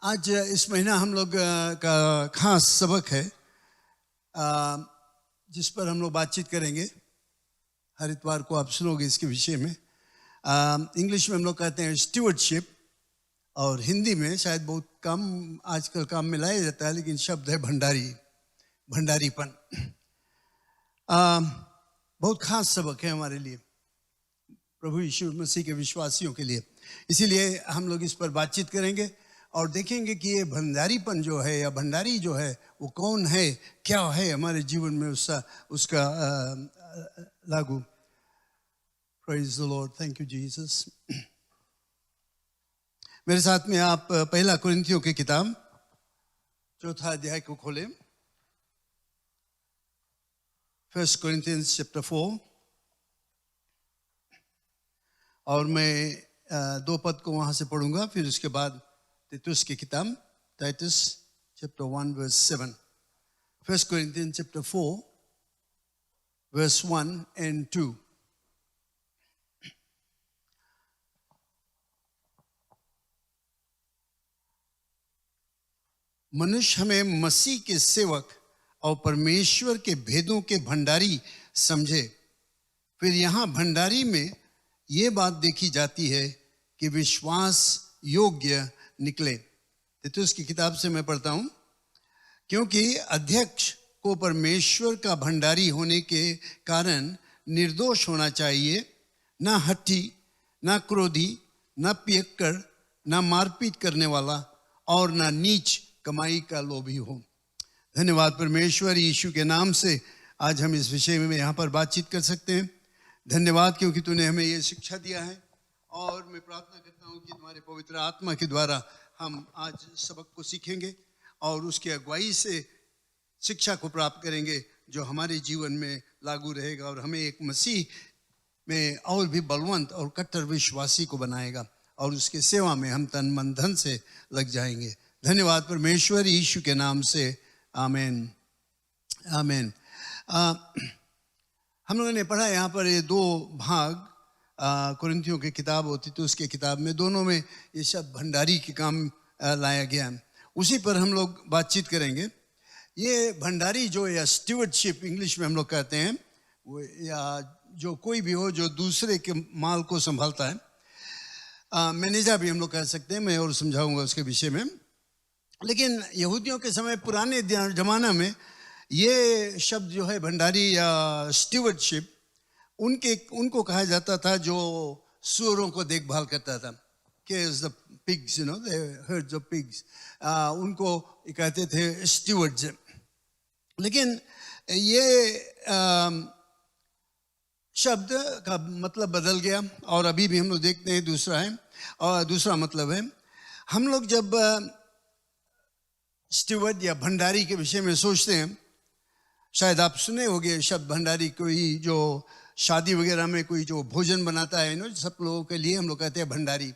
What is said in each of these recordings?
आज इस महीना हम लोग का खास सबक है जिस पर हम लोग बातचीत करेंगे। हर इतवार को आप सुनोगे इसके विषय में। इंग्लिश में हम लोग कहते हैं स्टीवर्डशिप, और हिंदी में शायद बहुत कम आजकल काम में लाया जाता है, लेकिन शब्द है भंडारीपन। बहुत खास सबक है हमारे लिए, प्रभु यीशु मसीह के विश्वासियों के लिए। इसीलिए हम लोग इस पर बातचीत करेंगे और देखेंगे कि ये भंडारीपन जो है या भंडारी जो है वो कौन है, क्या है हमारे जीवन में उसका लागू। Praise the Lord, thank you Jesus. मेरे साथ में आप पहला कुरिन्थियों की किताब 4 अध्याय को खोलें। 1 Corinthians chapter 4, और मैं 2 पद को वहां से पढ़ूंगा, फिर उसके बाद तीतुस की किताब Titus chapter 1 verse 7। 1 Corinthians chapter 4 verse 1 and 2। मनुष्य हमें मसीह के सेवक और परमेश्वर के भेदों के भंडारी समझे। फिर यहाँ भंडारी में ये बात देखी जाती है कि विश्वास योग्य निकले। तो उसकी किताब से मैं पढ़ता हूँ। क्योंकि अध्यक्ष को परमेश्वर का भंडारी होने के कारण निर्दोष होना चाहिए, ना हठी, ना क्रोधी, ना पियक्कड़, ना मारपीट करने वाला, और ना नीच कमाई का लोभी हो। धन्यवाद परमेश्वर, यीशु के नाम से आज हम इस विषय में यहाँ पर बातचीत कर सकते हैं। धन्यवाद क्योंकि तूने हमें ये शिक्षा दिया है, और मैं प्रार्थना करता हूँ कि तुम्हारे पवित्र आत्मा के द्वारा हम आज सबक को सीखेंगे और उसकी अगुवाई से शिक्षा को प्राप्त करेंगे जो हमारे जीवन में लागू रहेगा और हमें एक मसीह में और भी बलवंत और कट्टर विश्वासी को बनाएगा, और उसके सेवा में हम तन मन धन से लग जाएंगे। धन्यवाद परमेश्वर, यीशु के नाम से, आमीन आमीन। हम लोगों ने पढ़ा यहाँ पर ये 2 भाग कुरिन्थियों की किताब होती तो उसके किताब में, दोनों में ये शब्द भंडारी के काम लाया गया। उसी पर हम लोग बातचीत करेंगे। ये भंडारी जो, या स्टीवर्डशिप इंग्लिश में हम लोग कहते हैं, वो या जो कोई भी हो जो दूसरे के माल को संभालता है, मैनेजर भी हम लोग कह सकते हैं। मैं और समझाऊंगा उसके विषय में। लेकिन यहूदियों के समय, पुराने जमाना में, ये शब्द जो है भंडारी या स्टीवर्डशिप, उनको कहा जाता था जो सूअरों को देखभाल करता था। Cares the pigs, they hertz of pigs, उनको कहते थे स्टीवर्ड्स। लेकिन ये शब्द का मतलब बदल गया, और अभी भी हम लोग देखते हैं दूसरा है, और दूसरा मतलब है। हम लोग जब स्टीवर्ड या भंडारी के विषय में सोचते हैं, शायद आप सुने होंगे शब्द भंडारी, कोई जो शादी वगैरह में कोई जो भोजन बनाता है सब लोगों के लिए, हम लोग कहते हैं भंडारी।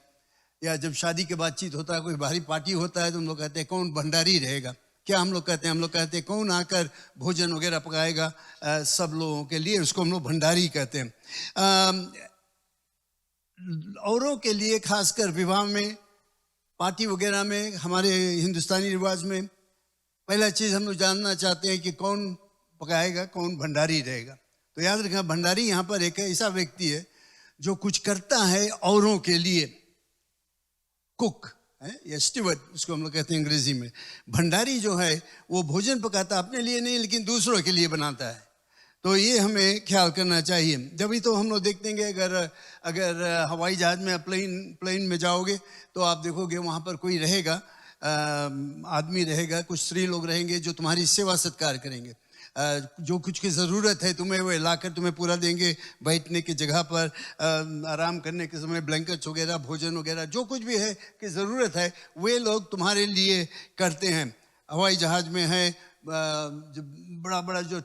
या जब शादी के बातचीत होता है, कोई भारी पार्टी होता है, तो हम लोग कहते हैं कौन भंडारी रहेगा। क्या हम लोग कहते हैं? हम लोग कहते हैं कौन आकर भोजन वगैरह पकाएगा सब लोगों के लिए, उसको हम लोग भंडारी कहते हैं। औरों के लिए, खासकर विवाह में, पार्टी वगैरह में, हमारे हिंदुस्तानी रिवाज में पहला चीज़ हम लोग जानना चाहते हैं कि कौन पकाएगा, कौन भंडारी रहेगा। तो याद रखना, भंडारी यहाँ पर एक ऐसा व्यक्ति है जो कुछ करता है औरों के लिए। कुक है या स्टीवर्ड, उसको हम लोग कहते हैं अंग्रेजी में। भंडारी जो है वो भोजन पकाता अपने लिए नहीं, लेकिन दूसरों के लिए बनाता है। तो ये हमें ख्याल करना चाहिए। जब भी तो हम लोग देखते हैं, अगर हवाई जहाज में प्लेन में जाओगे तो आप देखोगे वहाँ पर कोई रहेगा, आदमी रहेगा, कुछ स्त्री लोग रहेंगे जो तुम्हारी सेवा सत्कार करेंगे। जो कुछ की ज़रूरत है तुम्हें, वो लाकर तुम्हें पूरा देंगे। बैठने की जगह पर, आराम करने के समय ब्लैंकेट्स वगैरह, भोजन वगैरह, जो कुछ भी है कि ज़रूरत है, वे लोग तुम्हारे लिए करते हैं। हवाई जहाज़ में है, जो बड़ा जो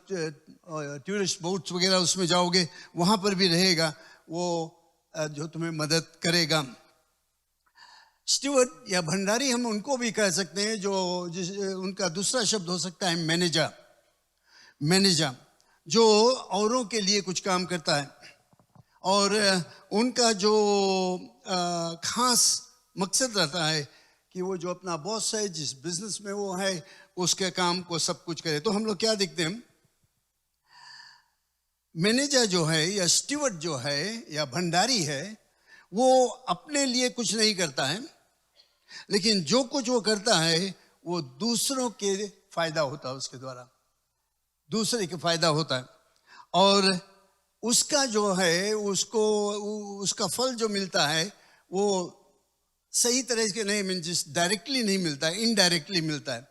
टूरिस्ट बोट्स वगैरह, उसमें जाओगे वहाँ पर भी रहेगा वो जो तुम्हें मदद करेगा। स्टीवर्ड या भंडारी हम उनको भी कह सकते हैं जो उनका दूसरा शब्द हो सकता है मैनेजर, जो औरों के लिए कुछ काम करता है, और उनका जो खास मकसद रहता है कि वो जो अपना बॉस है, जिस बिजनेस में वो है, उसके काम को सब कुछ करे। तो हम लोग क्या देखते हैं, मैनेजर जो है या स्टीवर्ड जो है या भंडारी है, वो अपने लिए कुछ नहीं करता है, लेकिन जो कुछ वो करता है वो दूसरों के फायदा होता है, उसके द्वारा दूसरे के फायदा होता है। और उसका जो है, उसको उसका फल जो मिलता है वो सही तरह के नहीं, मीन जिस डायरेक्टली नहीं मिलता है, इनडायरेक्टली मिलता है।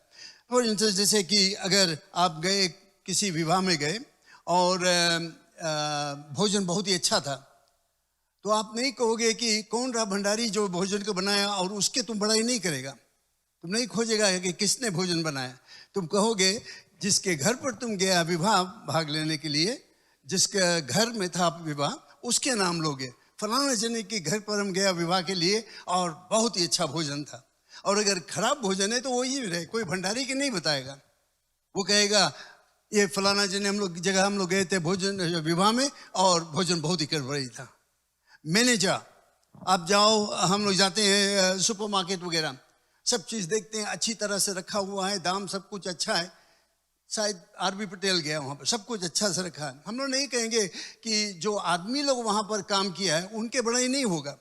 फॉर इंस्टेंस, जैसे कि अगर आप गए किसी विवाह में गए और भोजन बहुत ही अच्छा था, तो आप नहीं कहोगे कि कौन रहा भंडारी जो भोजन को बनाया, और उसके तुम बड़ाई नहीं करेगा, तुम नहीं खोजेगा कि किसने भोजन बनाया। तुम कहोगे जिसके घर पर तुम गया विवाह भाग लेने के लिए, जिसके घर में था विवाह, उसके नाम लोगे, फलाना जने के घर पर हम गया विवाह के लिए और बहुत ही अच्छा भोजन था। और अगर खराब भोजन है तो वो ही रहे, कोई भंडारी के नहीं बताएगा, वो कहेगा ये फलाना जने हम लोग गए थे भोजन विवाह में और भोजन बहुत ही गड़बड़ी था। मैनेजर, आप जाओ, हम लोग जाते हैं सुपरमार्केट वगैरह, सब चीज देखते हैं अच्छी तरह से रखा हुआ है, दाम सब कुछ अच्छा है, शायद आरबी पटेल गया वहां पर, सब कुछ अच्छा से रखा है। हम लोग नहीं कहेंगे कि जो आदमी लोग वहां पर काम किया है उनके बड़ाई नहीं होगा,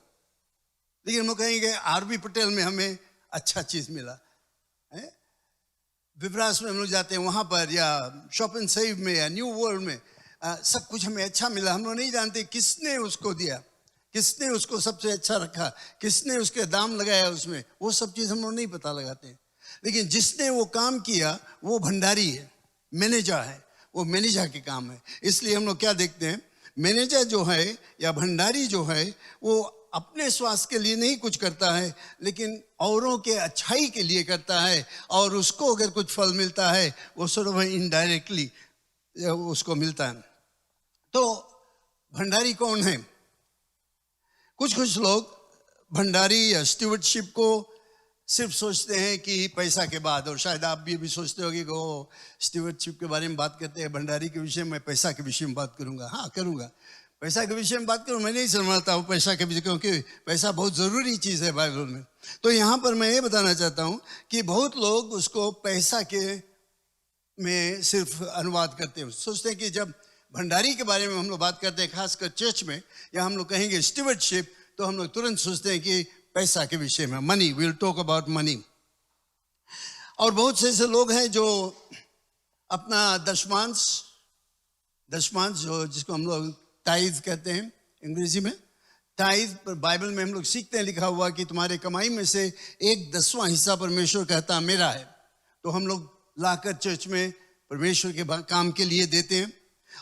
लेकिन हम लोग कहेंगे आरबी पटेल में हमें अच्छा चीज मिला है। विवरास में हम लोग जाते हैं वहां पर, या शॉप एंड सेव में, या न्यू वर्ल्ड में, सब कुछ हमें अच्छा मिला। हम लोग नहीं जानते किसने उसको दिया, किसने उसको सबसे अच्छा रखा, किसने उसके दाम लगाया उसमें, वो सब चीज हम लोग नहीं पता लगाते। लेकिन जिसने वो काम किया वो भंडारी है, मैनेजर है, वो मैनेजर के काम है। इसलिए हम लोग क्या देखते हैं, मैनेजर जो है या भंडारी जो है वो अपने स्वास्थ्य के लिए नहीं कुछ करता है, लेकिन औरों के अच्छाई के लिए करता है, और उसको अगर कुछ फल मिलता है वो सिर्फ इनडायरेक्टली उसको मिलता है। तो भंडारी कौन है? कुछ लोग भंडारी या स्टीवर्डशिप को सिर्फ सोचते हैं कि पैसा के बाद, और शायद आप भी सोचते होंगे कि वो स्टीवर्डशिप के बारे में बात करते हैं, भंडारी के विषय में, पैसा के विषय में बात करूंगा। हाँ करूंगा, पैसा के विषय में बात करूँ, मैं नहीं समझता हूँ पैसा के विषय, क्योंकि पैसा बहुत ज़रूरी चीज़ है बाइबल में। तो यहाँ पर मैं ये बताना चाहता हूँ कि बहुत लोग उसको पैसा के में सिर्फ अनुवाद करते हैं, सोचते हैं कि जब भंडारी के बारे में हम लोग बात करते हैं, खासकर चर्च में, या हम लोग कहेंगे स्टीवर्डशिप, तो हम लोग तुरंत सोचते हैं कि पैसा के विषय में, money, we will talk about money. और बहुत से ऐसे लोग हैं जो अपना दशमांश जो जिसको हम लोग टाइज कहते हैं अंग्रेजी में, टाइज पर बाइबल में हम लोग सीखते हैं लिखा हुआ कि तुम्हारे कमाई में से 1/10वां हिस्सा परमेश्वर कहता मेरा है। तो हम लोग लाकर चर्च में परमेश्वर के काम के लिए देते हैं।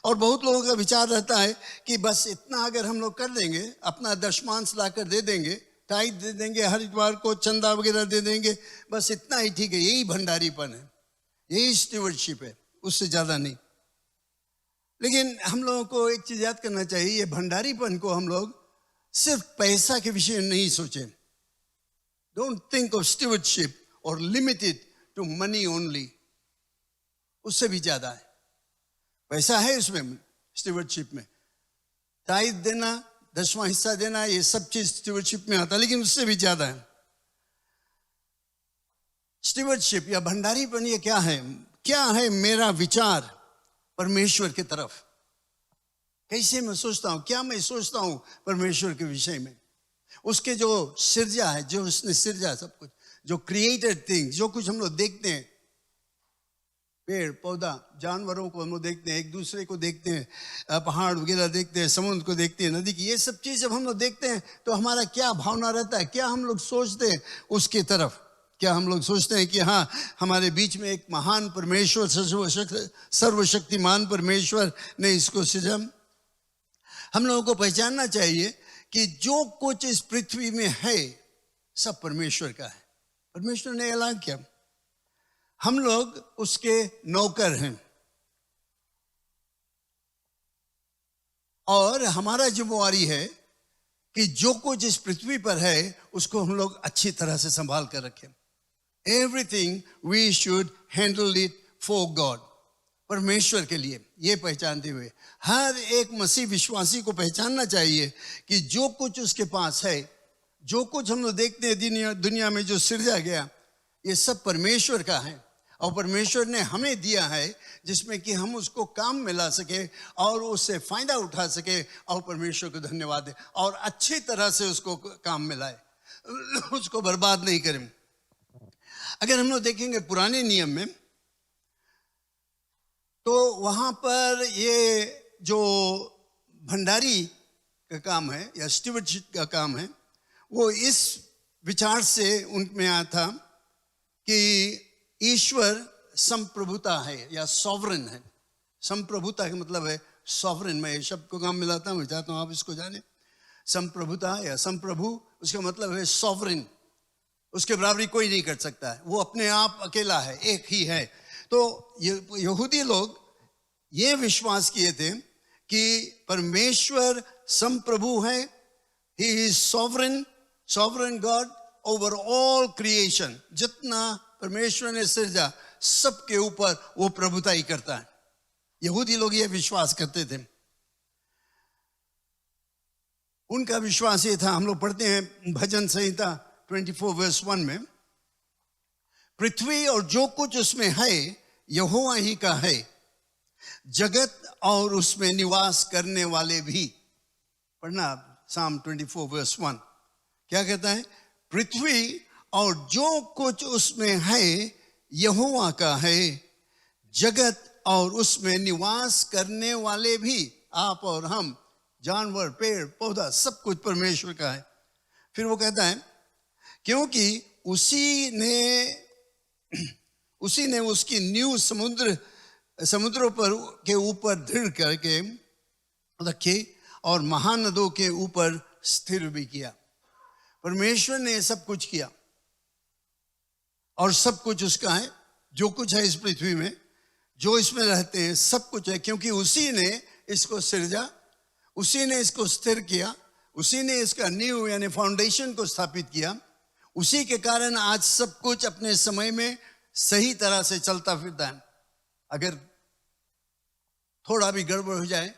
और बहुत लोगों का विचार रहता है कि बस इतना अगर हम लोग कर देंगे, अपना दशमांश लाकर दे देंगे, टाइज दे देंगे, हर इतवार को चंदा वगैरह दे देंगे, बस इतना ही ठीक है, यही भंडारीपन है, यही स्टीवर्डशिप है, उससे ज्यादा नहीं। लेकिन हम लोगों को एक चीज याद करना चाहिए, ये भंडारीपन को हम लोग सिर्फ पैसा के विषय में नहीं सोचें। डोंट थिंक ऑफ स्टीवर्डशिप और limit it to money only, उससे भी ज्यादा है। पैसा है उसमें, स्टीवर्डशिप में टाइज देना, 10वां हिस्सा देना, ये सब चीज स्टीवर्डशिप में आता है, लेकिन उससे भी ज्यादा है। स्टीवर्डशिप या भंडारीपन ये क्या है? क्या है मेरा विचार परमेश्वर की तरफ? कैसे मैं सोचता हूं, क्या मैं सोचता हूं परमेश्वर के विषय में? उसके जो सिरजा है, जो उसने सिरजा सब कुछ, जो क्रिएटेड थिंग्स, जो कुछ हम लोग देखते हैं, पेड़ पौधा, जानवरों को हम लोग देखते हैं, एक दूसरे को देखते हैं, पहाड़ वगैरह देखते हैं, समुद्र को देखते हैं, नदी की, ये सब चीज जब हम लोग देखते हैं तो हमारा क्या भावना रहता है, क्या हम लोग सोचते हैं उसकी तरफ? क्या हम लोग सोचते हैं कि हाँ, हमारे बीच में एक महान परमेश्वर, सर्वशक्तिमान परमेश्वर ने इसको सृजा? हम लोगों को पहचानना चाहिए कि जो कुछ इस पृथ्वी में है सब परमेश्वर का है। परमेश्वर ने ऐलान किया, हम लोग उसके नौकर हैं, और हमारा जिम्मेवारी है कि जो कुछ इस पृथ्वी पर है उसको हम लोग अच्छी तरह से संभाल कर रखें। Everything we should handle it for God, परमेश्वर के लिए। ये पहचानते हुए हर एक मसीह विश्वासी को पहचानना चाहिए कि जो कुछ उसके पास है जो कुछ हम लोग देखते हैं दुनिया में जो सृजा गया, ये सब परमेश्वर का है और परमेश्वर ने हमें दिया है, जिसमें कि हम उसको काम में ला सके और उससे फायदा उठा सके और परमेश्वर को धन्यवाद दे और अच्छी तरह से उसको काम में लाए, उसको बर्बाद नहीं करें। अगर हम लोग देखेंगे पुराने नियम में, तो वहां पर ये जो भंडारी का काम है या स्टीवर्डशिप का काम है, वो इस विचार से उनमें आया था कि ईश्वर संप्रभुता है या सॉवरन है। संप्रभुता का मतलब है सॉवरन। मैं ये शब्द को काम मिलाता हूँ, चाहता हूँ आप इसको जाने। संप्रभुता या संप्रभु, उसका मतलब है सॉवरन, उसके बराबरी कोई नहीं कर सकता है, वो अपने आप अकेला है, एक ही है। तो यहूदी लोग ये विश्वास किए थे कि परमेश्वर संप्रभु है, he is sovereign, sovereign God over all creation. जितना परमेश्वर ने सृजा सबके ऊपर वो प्रभुताई करता है। यहूदी लोग ये विश्वास करते थे। उनका विश्वास ये था, हम लोग पढ़ते हैं भजन संहिता 24 वर्स 1 में, पृथ्वी और जो कुछ उसमें है यहोवा ही का है, जगत और उसमें निवास करने वाले भी। पढ़ना साम 24 वर्स 1 क्या कहता है? पृथ्वी और जो कुछ उसमें है यहोवा का है, जगत और उसमें निवास करने वाले भी, आप और हम, जानवर, पेड़ पौधा, सब कुछ परमेश्वर का है। फिर वो कहता है क्योंकि उसी ने उसकी नींव समुद्रों पर के ऊपर दृढ़ करके रखे और महानदों के ऊपर स्थिर भी किया। परमेश्वर ने सब कुछ किया और सब कुछ उसका है। जो कुछ है इस पृथ्वी में, जो इसमें रहते हैं, सब कुछ है, क्योंकि उसी ने इसको सृजा, उसी ने इसको स्थिर किया, उसी ने इसका नींव यानी फाउंडेशन को स्थापित किया। उसी के कारण आज सब कुछ अपने समय में सही तरह से चलता फिरता है। अगर थोड़ा भी गड़बड़ हो जाए,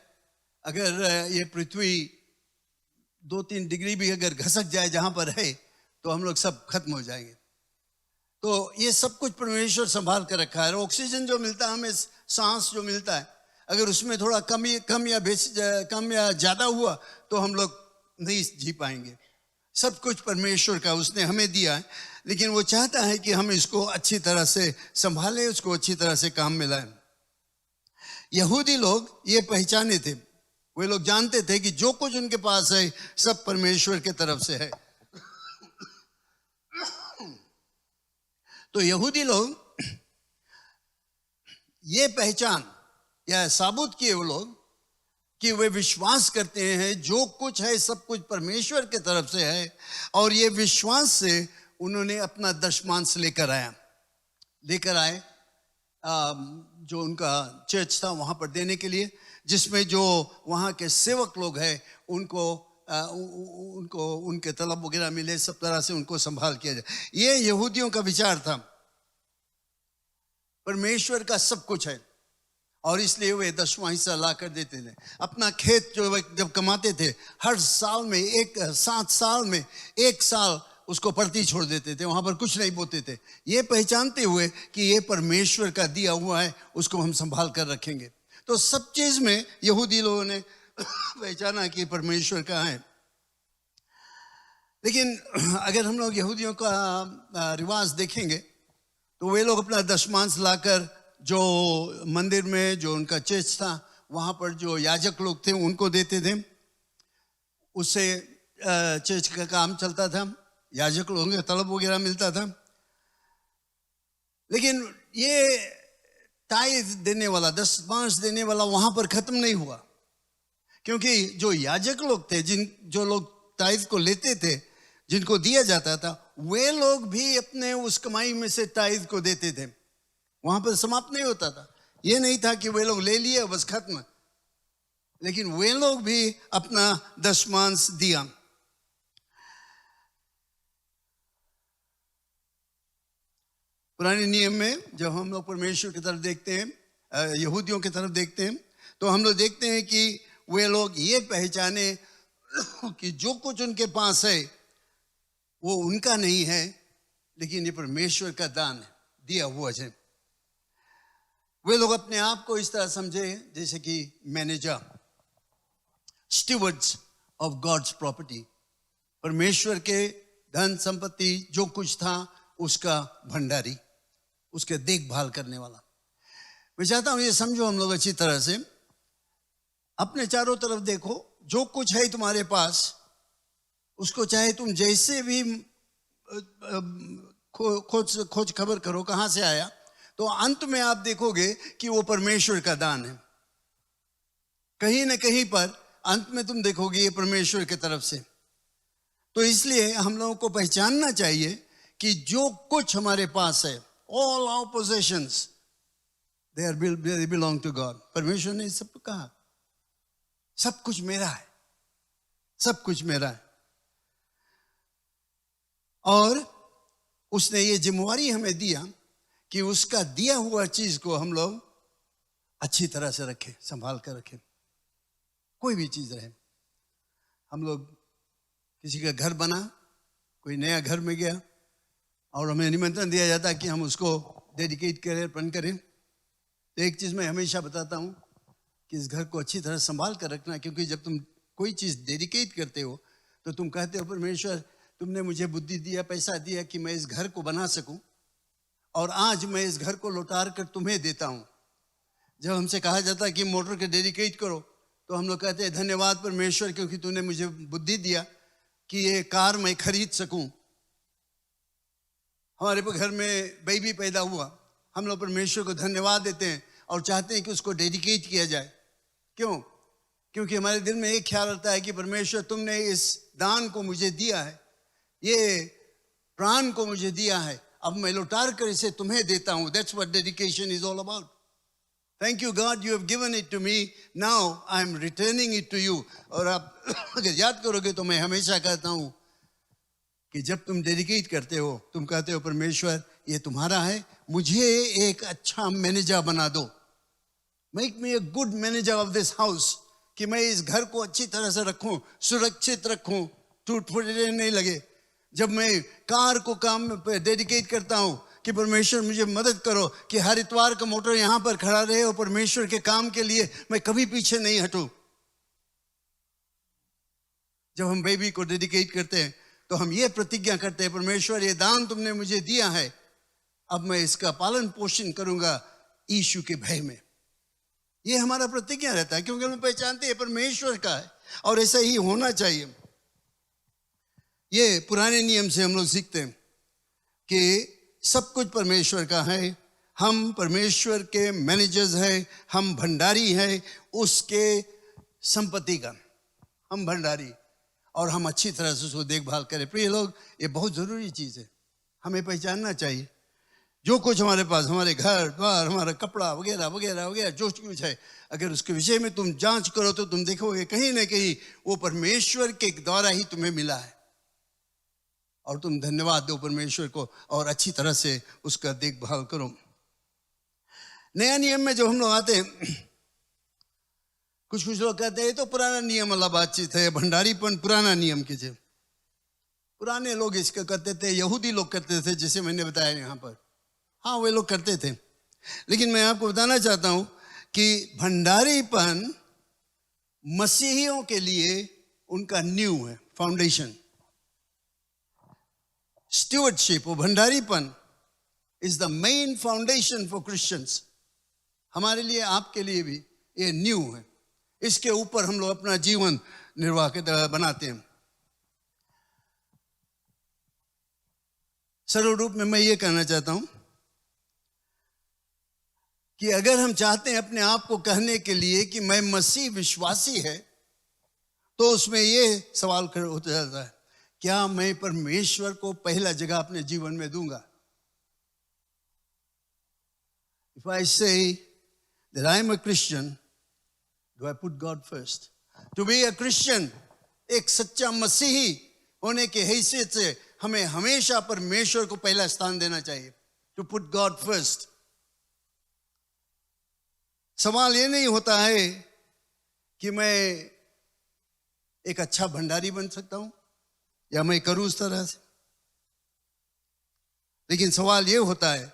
अगर ये पृथ्वी 2-3 डिग्री भी अगर घसक जाए जहां पर है, तो हम लोग सब खत्म हो जाएंगे। तो ये सब कुछ परमेश्वर संभाल कर रखा है। ऑक्सीजन जो मिलता है हमें, सांस जो मिलता है, अगर उसमें थोड़ा कम या ज्यादा हुआ तो हम लोग नहीं जी पाएंगे। सब कुछ परमेश्वर का, उसने हमें दिया है, लेकिन वो चाहता है कि हम इसको अच्छी तरह से संभालें, उसको अच्छी तरह से काम में लाएं। यहूदी लोग ये पहचाने थे, वे लोग जानते थे कि जो कुछ उनके पास है सब परमेश्वर के तरफ से है। तो यहूदी लोग ये पहचान या साबुत किए वो लोग कि वे विश्वास करते हैं जो कुछ है सब कुछ परमेश्वर के तरफ से है, और ये विश्वास से उन्होंने अपना दशमांश लेकर आए जो उनका चर्च था वहां पर देने के लिए, जिसमें जो वहां के सेवक लोग हैं उनको उनके तलब वगैरह मिले, सब तरह से उनको संभाल किया जाए। ये यहूदियों का विचार था। परमेश्वर का सब कुछ है और इसलिए वे 10वां हिस्सा ला कर देते थे। अपना खेत जो जब कमाते थे, हर साल में 7 साल में 1 साल उसको पड़ती छोड़ देते थे, वहां पर कुछ नहीं बोते थे, ये पहचानते हुए कि ये परमेश्वर का दिया हुआ है, उसको हम संभाल कर रखेंगे। तो सब चीज में यहूदी लोगों ने पहचाना कि परमेश्वर का है। लेकिन अगर हम लोग यहूदियों का रिवाज देखेंगे तो वे लोग अपना दशमांश लाकर जो मंदिर में जो उनका चर्च था वहां पर जो याजक लोग थे उनको देते थे, उससे चर्च का काम चलता था, याजक लोगों के तलब वगैरह मिलता था। लेकिन ये टाइज देने वाला, दशमांश देने वाला वहां पर खत्म नहीं हुआ, क्योंकि जो याजक लोग थे, जो लोग टाइज को लेते थे, जिनको दिया जाता था, वे लोग भी अपने उस कमाई में से टाइज को देते थे। वहां पर समाप्त नहीं होता था। ये नहीं था कि वे लोग ले लिए बस खत्म, लेकिन वे लोग भी अपना दशमांश दिया। पुराने नियम में जब हम लोग परमेश्वर की तरफ देखते हैं, यहूदियों की तरफ देखते हैं, तो हम लोग देखते हैं कि वे लोग ये पहचाने कि जो कुछ उनके पास है वो उनका नहीं है, लेकिन ये परमेश्वर का दान है, दिया हुआ है। वे लोग अपने आप को इस तरह समझे जैसे कि manager, stewards of God's property, परमेश्वर के धन संपत्ति जो कुछ था उसका भंडारी, उसके देखभाल करने वाला। मैं चाहता हूं ये समझो हम लोग अच्छी तरह से। अपने चारों तरफ देखो, जो कुछ है तुम्हारे पास, उसको चाहे तुम जैसे भी खोज खबर करो कहां से आया, तो अंत में आप देखोगे कि वो परमेश्वर का दान है। कहीं ना कहीं पर अंत में तुम देखोगे ये परमेश्वर की तरफ से। तो इसलिए हम लोगों को पहचानना चाहिए कि जो कुछ हमारे पास है, all our possessions, they belong to God। परमेश्वर ने सब कहा सब कुछ मेरा है, सब कुछ मेरा है। और उसने ये जिम्मेवारी हमें दिया कि उसका दिया हुआ चीज को हम लोग अच्छी तरह से रखें, संभाल कर रखें। कोई भी चीज रहे, हम लोग किसी का घर बना, कोई नया घर में गया और हमें निमंत्रण दिया जाता है कि हम उसको डेडिकेट करें, अर्पण करें। तो एक चीज मैं हमेशा बताता हूं कि इस घर को अच्छी तरह संभाल कर रखना, क्योंकि जब तुम कोई चीज डेडिकेट करते हो तो तुम कहते हो परमेश्वर तुमने मुझे बुद्धि दिया, पैसा दिया कि मैं इस घर को बना सकूं, और आज मैं इस घर को लौटार कर तुम्हें देता हूं। जब हमसे कहा जाता है कि मोटर के डेडिकेट करो, तो हम लोग कहते हैं धन्यवाद परमेश्वर, क्योंकि तूने मुझे बुद्धि दिया कि ये कार मैं खरीद सकूं। हमारे घर में बेबी पैदा हुआ, हम लोग परमेश्वर को धन्यवाद देते हैं और चाहते हैं कि उसको डेडिकेट किया जाए। क्यों? क्योंकि हमारे दिल में एक ख्याल रहता है कि परमेश्वर तुमने इस दान को मुझे दिया है, ये प्राण को मुझे दिया है, अब मैं लौटार कर इसे तुम्हें देता हूं। That's what dedication is all about. Thank you God, you have given it to me, now I am returning it to you। और आप अगर याद करोगे तो मैं हमेशा कहता हूं कि जब तुम डेडिकेट करते हो, तुम कहते हो परमेश्वर ये तुम्हारा है, मुझे एक अच्छा मैनेजर बना दो, make me a good manager of this house, कि मैं इस घर को अच्छी तरह से रखूं, सुरक्षित रखूं, टूट फूटने नहीं लगे। जब मैं कार को काम पे डेडिकेट करता हूं कि परमेश्वर मुझे मदद करो कि हर इतवार का मोटर यहां पर खड़ा रहे और परमेश्वर के काम के लिए मैं कभी पीछे नहीं हटूं। जब हम बेबी को डेडिकेट करते हैं तो हम ये प्रतिज्ञा करते हैं परमेश्वर ये दान तुमने मुझे दिया है, अब मैं इसका पालन पोषण करूंगा यीशु के भय में। ये हमारा प्रतिज्ञा रहता है, क्योंकि हम पहचानते हैं परमेश्वर का है और ऐसा ही होना चाहिए। ये पुराने नियम से हम लोग सीखते हैं कि सब कुछ परमेश्वर का है, हम परमेश्वर के मैनेजर्स हैं, हम भंडारी हैं उसके संपत्ति का, हम भंडारी, और हम अच्छी तरह से उसको देखभाल करें। प्रिय लोग, ये बहुत जरूरी चीज है, हमें पहचानना चाहिए। जो कुछ हमारे पास, हमारे घर द्वार, हमारा कपड़ा वगैरह वगैरह वगैरह जो कुछ है, अगर उसके विषय में तुम जांच करो तो तुम देखोगे कहीं ना कहीं वो परमेश्वर के द्वारा ही तुम्हें मिला है, और तुम धन्यवाद दो परमेश्वर को और अच्छी तरह से उसका देखभाल करो। नया नियम में जो हम लोग आते हैं, कुछ लोग कहते हैं तो पुराना नियम वाला बातचीत है, भंडारीपन पुराना नियम कीजिए। पुराने लोग इसका करते थे, यहूदी लोग करते थे, जैसे मैंने बताया यहाँ पर, हाँ वे लोग करते थे। लेकिन मैं आपको बताना चाहता हूं कि भंडारीपन मसीहियों के लिए उनका न्यू है, फाउंडेशन। स्टीवर्डशिप और भंडारीपन is the main foundation for Christians. हमारे लिए, आपके लिए भी ये न्यू है, इसके ऊपर हम लोग अपना जीवन निर्वाह के बनाते हैं। सरल रूप में मैं ये कहना चाहता हूं कि अगर हम चाहते हैं अपने आप को कहने के लिए कि मैं मसीह विश्वासी है, तो उसमें ये सवाल खड़ा होता जाता है, क्या मैं परमेश्वर को पहला जगह अपने जीवन में दूंगा? If I say that I am a Christian, do I put God first? To be a Christian, एक सच्चा मसीही होने के हैसियत से हमें हमेशा परमेश्वर को पहला स्थान देना चाहिए। To put God first। सवाल ये नहीं होता है कि मैं एक अच्छा भंडारी बन सकता हूं या मैं करूं उस तरह से। लेकिन सवाल ये होता है,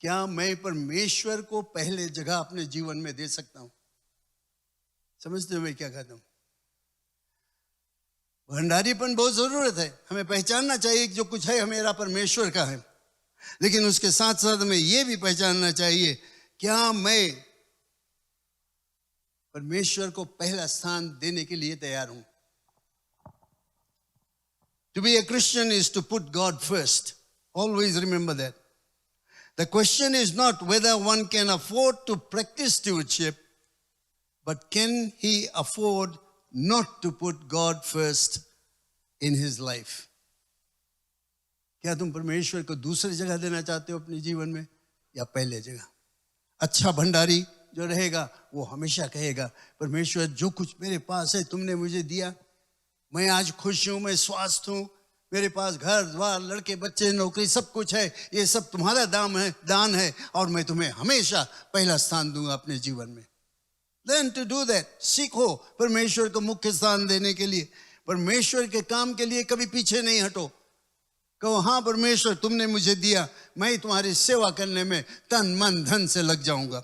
क्या मैं परमेश्वर को पहले जगह अपने जीवन में दे सकता हूं? समझते हो मैं क्या कहता हूं? भंडारीपन बहुत जरूरत है, हमें पहचानना चाहिए कि जो कुछ है मेरा परमेश्वर का है, लेकिन उसके साथ साथ हमें यह भी पहचानना चाहिए, क्या मैं परमेश्वर को पहला स्थान देने के लिए तैयार हूं? To be a Christian is to put God first. Always remember that. The question is not whether one can afford to practice stewardship, but can he afford not to put God first in his life? क्या तुम परमेश्वर को दूसरी जगह देना चाहते हो अपने जीवन में या पहले जगह? अच्छा भंडारी जो रहेगा वो हमेशा कहेगा, परमेश्वर जो कुछ मेरे पास है तुमने मुझे दिया, मैं आज खुश हूं, मैं स्वस्थ हूं, मेरे पास घर द्वार लड़के बच्चे नौकरी सब कुछ है, ये सब तुम्हारा दान है और मैं तुम्हें हमेशा पहला स्थान दूंगा अपने जीवन में। Learn to do that. सीखो परमेश्वर को मुख्य स्थान देने के लिए, परमेश्वर के काम के लिए कभी पीछे नहीं हटो। कहो हाँ परमेश्वर तुमने मुझे दिया, मैं तुम्हारी सेवा करने में तन मन धन से लग जाऊंगा।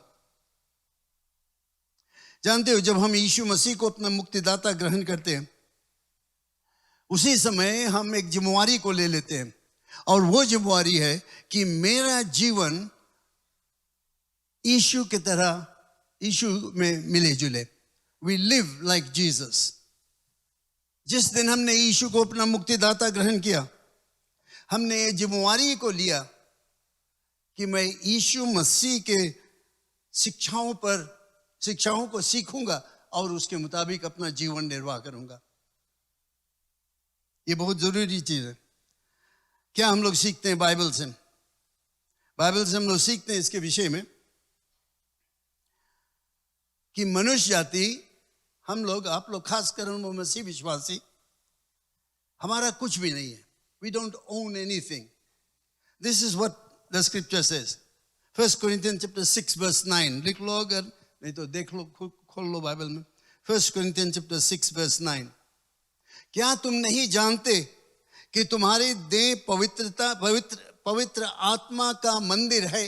जानते हो जब हम यीशु मसीह को अपना मुक्तिदाता ग्रहण करते हैं, उसी समय हम एक जिम्मेवारी को ले लेते हैं, और वो जिम्मेवारी है कि मेरा जीवन यीशु की तरह यीशु में मिले जुले। We live like Jesus. जिस दिन हमने यीशु को अपना मुक्तिदाता ग्रहण किया, हमने ये जिम्मेवारी को लिया कि मैं यीशु मसीह के शिक्षाओं को सीखूंगा और उसके मुताबिक अपना जीवन निर्वाह करूंगा। ये बहुत जरूरी चीज है। क्या हम लोग सीखते हैं बाइबल से? बाइबल से हम लोग सीखते हैं इसके विषय में कि मनुष्य जाति, हम लोग, आप लोग खासकर हम मसीह विश्वासी, हमारा कुछ भी नहीं है। We don't own anything. This is what the scripture says. 1 Corinthians chapter 6 verse 9. लिख लो अगर नहीं तो देख लो, खोल लो बाइबल में। 1 Corinthians chapter 6 verse 9. क्या तुम नहीं जानते कि तुम्हारी देह पवित्र आत्मा का मंदिर है?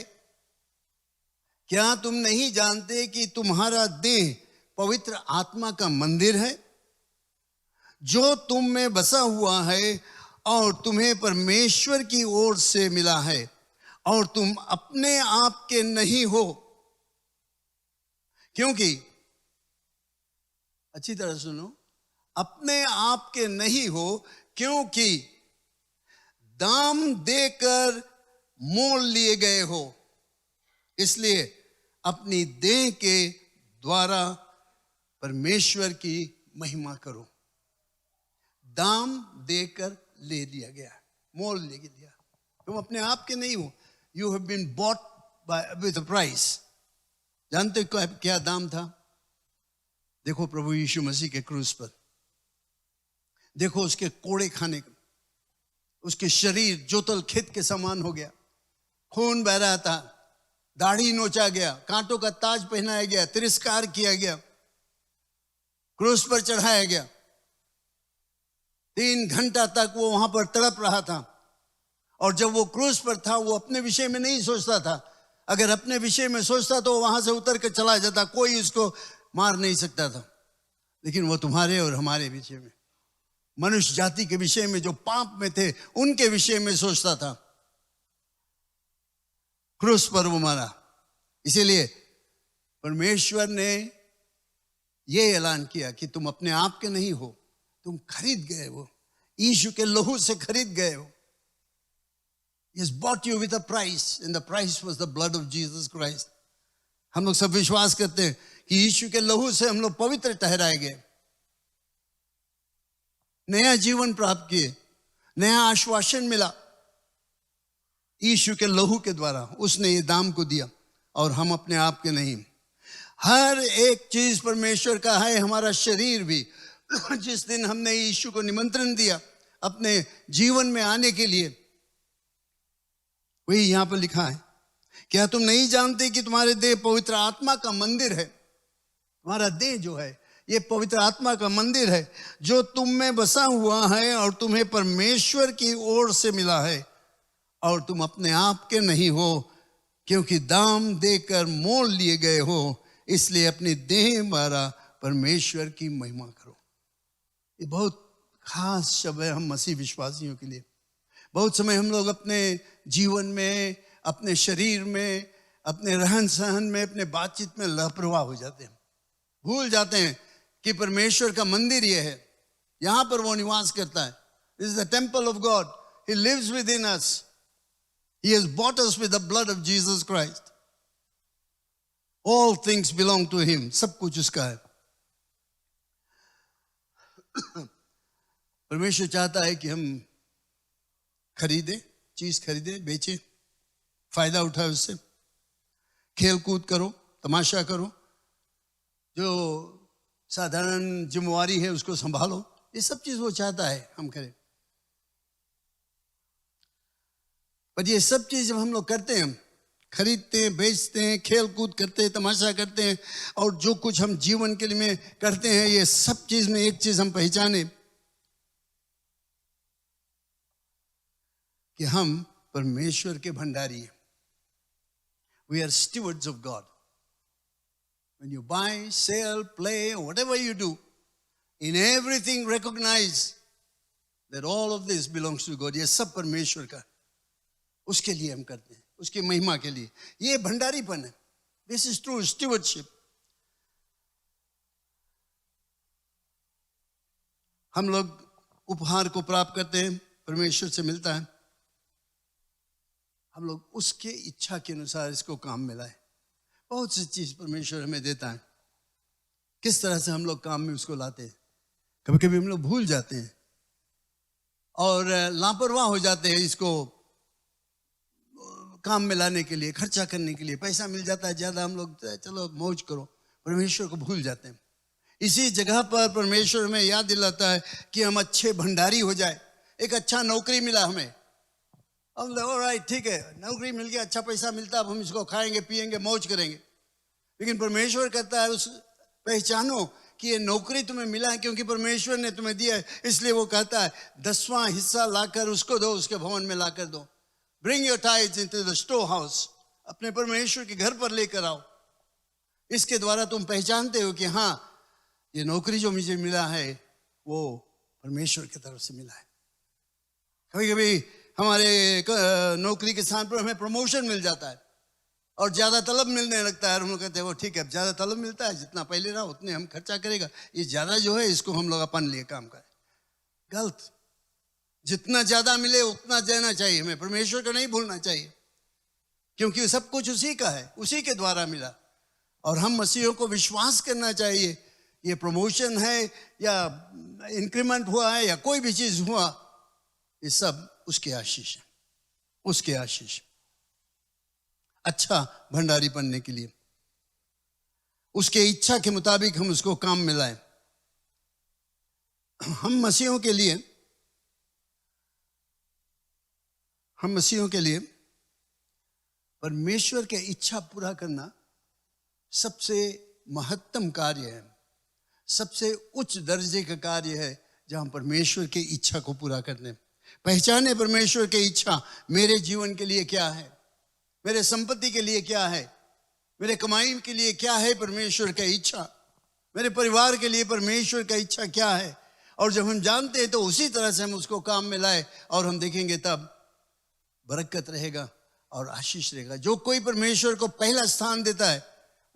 क्या तुम नहीं जानते कि तुम्हारा देह पवित्र आत्मा का मंदिर है जो तुम में बसा हुआ है और तुम्हें परमेश्वर की ओर से मिला है, और तुम अपने आप के नहीं हो? क्योंकि, अच्छी तरह सुनो, अपने आप के नहीं हो क्योंकि दाम देकर मोल लिए गए हो। इसलिए अपनी देह के द्वारा परमेश्वर की महिमा करो। दाम देकर ले लिया गया, मोल ले लिया। तुम अपने आप के नहीं हो। You have been bought with a price. जानते हो क्या दाम था? देखो प्रभु यीशु मसीह के क्रूस पर, देखो उसके कोड़े खाने का, उसके शरीर जोतल खेत के समान हो गया, खून बह रहा था, दाढ़ी नोचा गया, कांटों का ताज पहनाया गया, तिरस्कार किया गया, क्रूस पर चढ़ाया गया। 3 घंटा तक वो वहां पर तड़प रहा था, और जब वो क्रूस पर था वो अपने विषय में नहीं सोचता था। अगर अपने विषय में सोचता तो वहां से उतर कर चला जाता, कोई उसको मार नहीं सकता था। लेकिन वो तुम्हारे और हमारे विषय में, मनुष्य जाति के विषय में, जो पाप में थे उनके विषय में सोचता था। क्रूस पर वो मारा। इसीलिए परमेश्वर ने ये ऐलान किया कि तुम अपने आप के नहीं हो, तुम खरीद गए हो, यीशु के लहू से खरीद गए हो। He has bought you with a price, and the price was the blood of Jesus Christ. हम लोग सब विश्वास करते हैं कि यीशु के लहू से हम लोग पवित्र ठहराए गए, नया जीवन प्राप्त किए, नया आश्वासन मिला यीशु के लहू के द्वारा। उसने ये दाम को दिया, और हम अपने आप के नहीं। हर एक चीज परमेश्वर का है, हमारा शरीर भी। जिस दिन हमने यीशु को निमंत्रण दिया अपने जीवन में आने के लिए, वही यहां पर लिखा है, क्या तुम नहीं जानते कि तुम्हारे देह पवित्र आत्मा का मंदिर है? तुम्हारा देह जो है ये पवित्र आत्मा का मंदिर है जो तुम में बसा हुआ है और तुम्हें परमेश्वर की ओर से मिला है, और तुम अपने आप के नहीं हो, क्योंकि दाम देकर मोल लिए गए हो, इसलिए अपनी देह मारा परमेश्वर की महिमा करो। ये बहुत खास शब्द है हम मसीह विश्वासियों के लिए। बहुत समय हम लोग अपने जीवन में, अपने शरीर में, अपने रहन सहन में, अपने बातचीत में लापरवाह हो जाते हैं। भूल जाते हैं कि परमेश्वर का मंदिर ये है, यहां पर वो निवास करता है। This is the temple of God, he lives within us, he has bought us with the blood of Jesus Christ, all things belong to him, सब कुछ उसका है। परमेश्वर चाहता है कि हम खरीदे, चीज खरीदे, बेचे, फायदा उठाए, उससे खेल कूद करो, तमाशा करो, जो साधारण जिम्मेवारी है उसको संभालो, ये सब चीज वो चाहता है हम करें। पर ये सब चीज जब हम लोग करते हैं, खरीदते हैं, बेचते हैं, खेल कूद करते हैं, तमाशा करते हैं, और जो कुछ हम जीवन के लिए करते हैं, ये सब चीज में एक चीज हम पहचाने कि हम परमेश्वर के भंडारी हैं। We are stewards of God. When you buy, sell, play, whatever you do, in everything recognize that all of this belongs to God. ये सब परमेश्वर का, उसके लिए हम करते हैं, उसकी महिमा के लिए। ये भंडारीपन है। This is true stewardship. हम लोग उपहार को प्राप्त करते हैं, परमेश्वर से मिलता है, हम लोग उसके इच्छा के अनुसार इसको काम मिला है। बहुत सी चीज परमेश्वर हमें देता है, किस तरह से हम लोग काम में उसको लाते हैं। कभी कभी हम लोग भूल जाते हैं और लापरवाह हो जाते हैं इसको काम में लाने के लिए, खर्चा करने के लिए। पैसा मिल जाता है ज्यादा, हम लोग चलो मौज करो, परमेश्वर को भूल जाते हैं। इसी जगह पर परमेश्वर हमें याद दिलाता है कि हम अच्छे भंडारी हो जाए। एक अच्छा नौकरी मिला हमें, हम ऑलराइट, ठीक है, नौकरी मिल गया, अच्छा पैसा मिलता, अब हम इसको खाएंगे, पिएंगे, मौज करेंगे। लेकिन परमेश्वर कहता है, उस पहचानो कि ये नौकरी तुम्हें मिला है क्योंकि परमेश्वर ने तुम्हें दिया है। इसलिए वो कहता है 10वां हिस्सा लाकर उसको दो, उसके भवन में लाकर दो। Bring your tides into the store house, अपने परमेश्वर के घर पर लेकर आओ। इसके द्वारा तुम पहचानते हो कि हाँ, ये नौकरी जो मुझे मिला है वो परमेश्वर की तरफ से मिला है। कभी कभी हमारे नौकरी के स्थान पर हमें प्रमोशन मिल जाता है और ज्यादा तलब मिलने लगता है, और हम लोग कहते हैं वो ठीक है, अब ज्यादा तलब मिलता है, जितना पहले रहा उतने हम खर्चा करेगा, ये ज्यादा जो है इसको हम लोग अपन लिए काम करें। गलत। जितना ज्यादा मिले उतना देना चाहिए हमें, परमेश्वर को नहीं भूलना चाहिए, क्योंकि सब कुछ उसी का है, उसी के द्वारा मिला। और हम मसीहों को विश्वास करना चाहिए, ये प्रमोशन है या इंक्रीमेंट हुआ है या कोई भी चीज हुआ, ये सब उसके आशीष है, उसके आशीष। अच्छा भंडारी बनने के लिए उसके इच्छा के मुताबिक हम उसको काम मिलाएं। हम मसीहों के लिए परमेश्वर के इच्छा पूरा करना सबसे महत्तम कार्य है, सबसे उच्च दर्जे का कार्य है, जहां परमेश्वर के इच्छा को पूरा करने। पहचाने परमेश्वर की इच्छा मेरे जीवन के लिए क्या है, मेरे संपत्ति के लिए क्या है, मेरे कमाई के लिए क्या है परमेश्वर की इच्छा, मेरे परिवार के लिए परमेश्वर की इच्छा क्या है। और जब हम जानते हैं तो उसी तरह से हम उसको काम में लाए, और हम देखेंगे तब बरकत रहेगा और आशीष रहेगा। जो कोई परमेश्वर को पहला स्थान देता है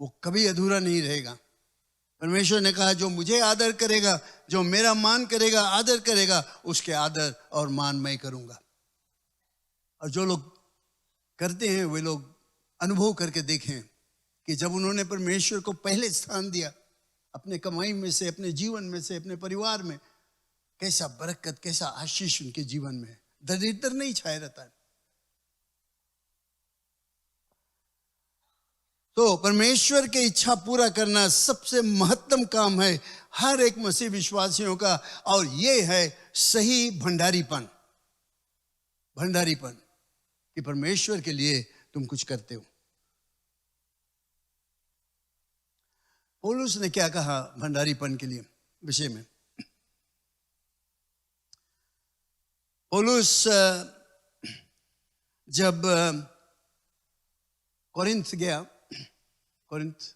वो कभी अधूरा नहीं रहेगा। परमेश्वर ने कहा, जो मुझे आदर करेगा, जो मेरा मान करेगा, आदर करेगा, उसके आदर और मान मैं करूंगा। और जो लोग करते हैं वे लोग अनुभव करके देखें कि जब उन्होंने परमेश्वर को पहले स्थान दिया अपने कमाई में से, अपने जीवन में से, अपने परिवार में, कैसा बरकत, कैसा आशीष उनके जीवन में है। दरिद्र नहीं छाया रहता है। तो परमेश्वर की इच्छा पूरा करना सबसे महत्तम काम है हर एक मसीह विश्वासियों का, और ये है सही भंडारीपन। भंडारीपन कि परमेश्वर के लिए तुम कुछ करते हो। पौलुस ने क्या कहा भंडारीपन के लिए विषय में? पौलुस जब कोरिन्थ गया, कोरिन्थ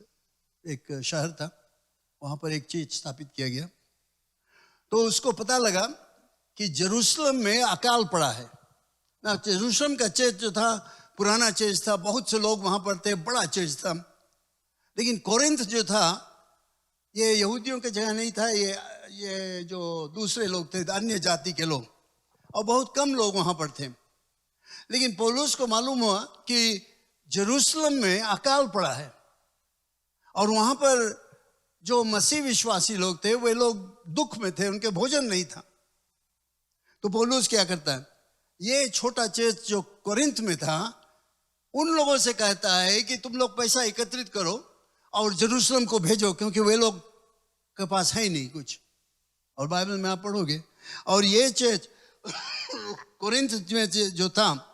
एक शहर था, वहां पर एक चर्च स्थापित किया गया, तो उसको पता लगा कि जेरूशलम में अकाल पड़ा है ना। जेरूशलम का चर्च जो था पुराना चर्च था, बहुत से लोग वहां पर थे, बड़ा चर्च था। लेकिन कोरिन्थ जो था ये यहूदियों की जगह नहीं था, ये जो दूसरे लोग थे, अन्य जाति के लोग, और बहुत कम लोग वहां पर थे। लेकिन पौलुस को मालूम हुआ कि जेरूशलम में अकाल पड़ा है और वहां पर जो मसीह विश्वासी लोग थे वे लोग दुख में थे, उनके भोजन नहीं था। तो पौलुस क्या करता है, ये छोटा चर्च जो कोरिन्थ में था उन लोगों से कहता है कि तुम लोग पैसा एकत्रित करो और जेरूशलम को भेजो, क्योंकि वे लोग के पास है ही नहीं कुछ। और बाइबल में आप पढ़ोगे, और ये चर्च कोरिन्थ में जो था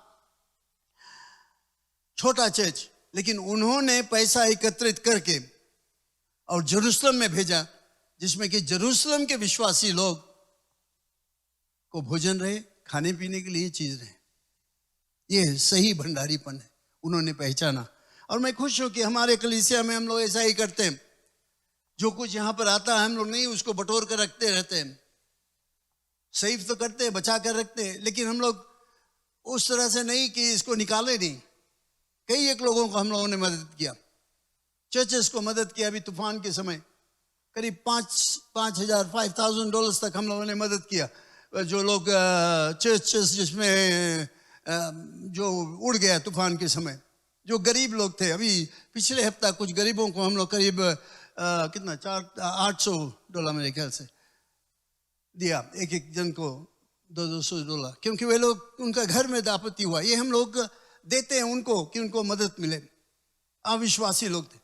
छोटा चर्च, लेकिन उन्होंने पैसा एकत्रित करके और जेरूशलम में भेजा, जिसमें कि जेरूशलम के विश्वासी लोग को भोजन रहे, खाने पीने के लिए चीज रहे। ये सही भंडारीपन है, उन्होंने पहचाना। और मैं खुश हूं कि हमारे कलीसिया में हम लोग ऐसा ही करते हैं, जो कुछ यहां पर आता है हम लोग नहीं उसको बटोर कर रखते रहते हैं, सेव तो करते हैं, बचा कर रखते हैं, लेकिन हम लोग उस तरह से नहीं कि इसको निकाले नहीं। कई एक लोगों को हम लोगों ने मदद किया, चर्चेस को मदद किया। अभी तूफान के समय करीब $5,000 तक हम लोगों ने मदद किया। जो लोग चर्चेस जिसमें जो उड़ गया तूफान के समय, जो गरीब लोग थे, अभी पिछले हफ्ता कुछ गरीबों को हम लोग करीब कितना $800 मेरे ख्याल से दिया, एक एक जन को $200, क्योंकि वे लोग, उनका घर में आपत्ति हुआ। ये हम लोग देते हैं उनको कि उनको मदद मिले। अविश्वासी लोग थे,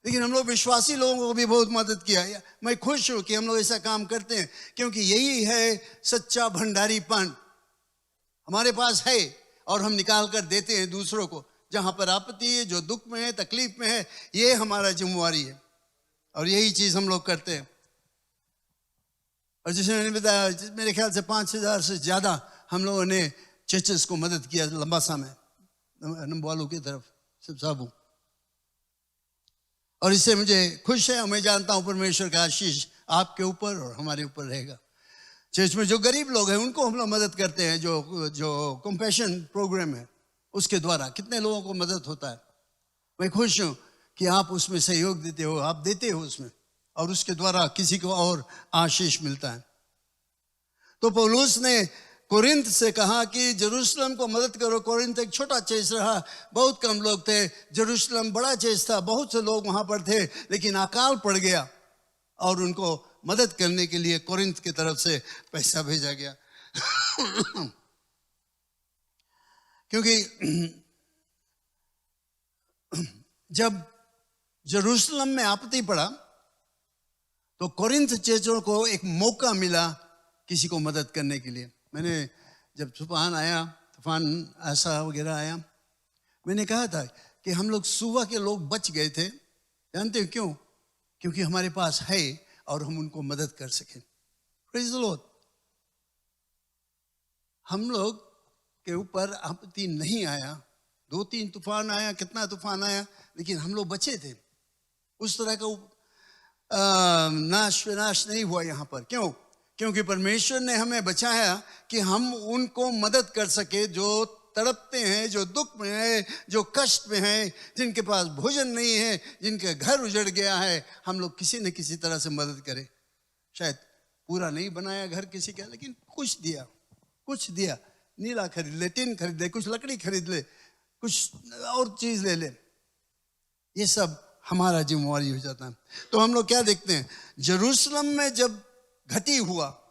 लेकिन हम लोग विश्वासी लोगों को भी बहुत मदद किया। मैं खुश हूं कि हम लोग ऐसा काम करते हैं, क्योंकि यही है सच्चा भंडारीपन। हमारे पास है और हम निकाल कर देते हैं दूसरों को, जहां पर आपत्ति है, जो दुख में है, तकलीफ में है। ये हमारा जिम्मेवारी है और यही चीज हम लोग करते हैं। और जैसे मैंने बताया, मेरे ख्याल से 5,000 से ज्यादा हम लोगों ने चर्चेस को मदद किया लंबा समय, नंबवालों की तरफ सब साबू। और इससे मुझे खुश है और मैं जानता हूं परमेश्वर का आशीष आपके ऊपर और हमारे ऊपर रहेगा। चर्च में जो गरीब लोग हैं उनको हम लोग मदद करते हैं। जो कंपैशन प्रोग्राम है उसके द्वारा कितने लोगों को मदद होता है। मैं खुश हूं कि आप उसमें सहयोग देते हो, आप देते हो उसमें, और उसके द्वारा किसी को और आशीष मिलता है। तो पौलुस ने कोरिन्थ से कहा कि जेरूशलम को मदद करो। कोरिन्थ एक छोटा चर्च रहा, बहुत कम लोग थे। जेरूशलम बड़ा चर्च था, बहुत से लोग वहां पर थे, लेकिन अकाल पड़ गया और उनको मदद करने के लिए कोरिन्थ की तरफ से पैसा भेजा गया। क्योंकि जब जेरूशलम में आपत्ति पड़ा तो कोरिन्थ चर्चों को एक मौका मिला किसी को मदद करने के लिए। मैंने जब तूफान ऐसा वगैरह आया, मैंने कहा था कि हम लोग सुबह के लोग बच गए थे। जानते हो क्यों? क्योंकि हमारे पास है और हम उनको मदद कर सके। Praise the Lord. हम लोग के ऊपर आपत्ति नहीं आया, 2-3 तूफान आया, कितना तूफान आया, लेकिन हम लोग बचे थे। उस तरह का नाश विनाश नहीं हुआ यहाँ पर। क्यों? क्योंकि परमेश्वर ने हमें बचाया कि हम उनको मदद कर सके जो तड़पते हैं, जो दुख में है, जो कष्ट में है, जिनके पास भोजन नहीं है, जिनके घर उजड़ गया है। हम लोग किसी न किसी तरह से मदद करें। शायद पूरा नहीं बनाया घर किसी का, लेकिन कुछ दिया। नीला खरीद ले, टिन खरीद ले, कुछ लकड़ी खरीद ले, कुछ और चीज ले ले। ये सब हमारा जिम्मेवारी हो जाता है। तो हम लोग क्या देखते हैं, जेरूशलम में जब घटी हुआ,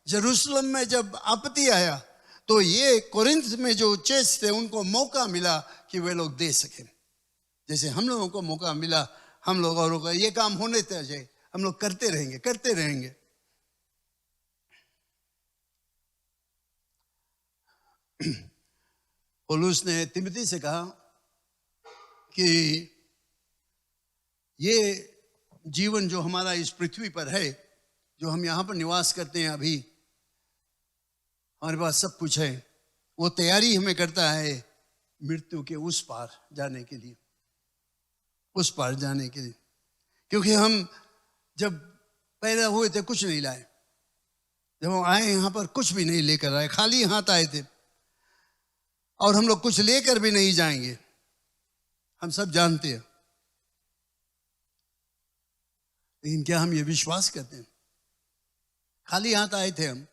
जेरूशलम में जब आपत्ति आया, तो ये कोरिन्थ में जो चर्च थे उनको मौका मिला कि वे लोग दे सके। जैसे हम लोगों को मौका मिला, हम लोग औरों का ये काम होने चाहिए, हम लोग करते रहेंगे। पौलुस ने तिमोथी से कहा कि ये जीवन जो हमारा इस पृथ्वी पर है, जो हम यहाँ पर निवास करते हैं, अभी हमारे पास सब कुछ है, वो तैयारी हमें करता है मृत्यु के उस पार जाने के लिए, उस पार जाने के लिए। क्योंकि हम जब पैदा हुए थे कुछ नहीं लाए, जब हम आए यहाँ पर कुछ भी नहीं लेकर आए, खाली हाथ आए थे, और हम लोग कुछ लेकर भी नहीं जाएंगे, हम सब जानते हैं। लेकिन क्या हम ये विश्वास करते हैं? खाली हाथ आए थे हम,